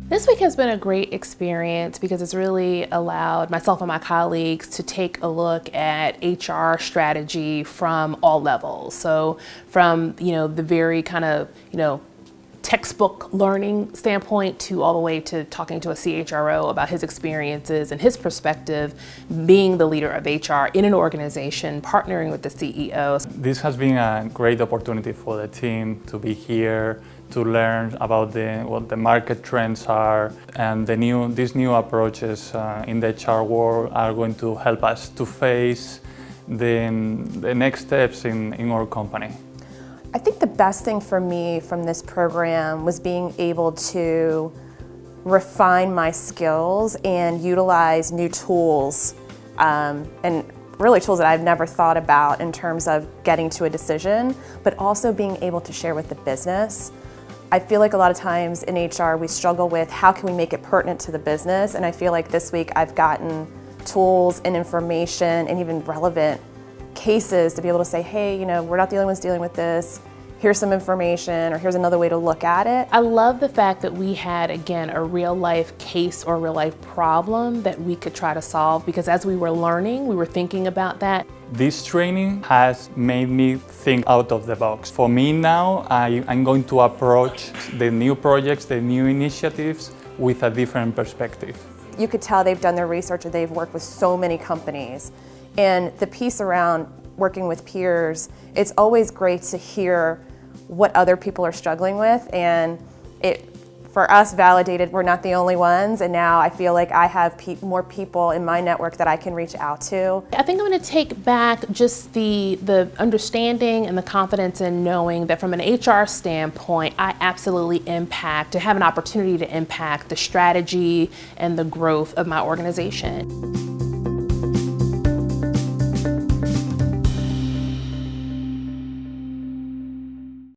This week has been a great experience because it's really allowed myself and my colleagues to take a look at HR strategy from all levels. So from, the very kind of, textbook learning standpoint to all the way to talking to a CHRO about his experiences and his perspective being the leader of HR in an organization, partnering with the CEO. This has been a great opportunity for the team to be here, to learn about what the market trends are, and these new approaches in the HR world are going to help us to face the next steps in our company. I think the best thing for me from this program was being able to refine my skills and utilize new tools, and really tools that I've never thought about in terms of getting to a decision, but also being able to share with the business. I feel like a lot of times in HR we struggle with how can we make it pertinent to the business, and I feel like this week I've gotten tools and information and even relevant cases to be able to say, hey, we're not the only ones dealing with this. Here's some information, or here's another way to look at it. I love the fact that we had, again, a real life case or real life problem that we could try to solve, because as we were learning, we were thinking about that. This training has made me think out of the box. For me now, I'm going to approach the new projects, the new initiatives with a different perspective. You could tell they've done their research and they've worked with so many companies. And the piece around working with peers, it's always great to hear what other people are struggling with, and it, for us, validated we're not the only ones, and now I feel like I have more people in my network that I can reach out to. I think I'm going to take back just the understanding and the confidence in knowing that from an HR standpoint, I absolutely have an opportunity to impact the strategy and the growth of my organization.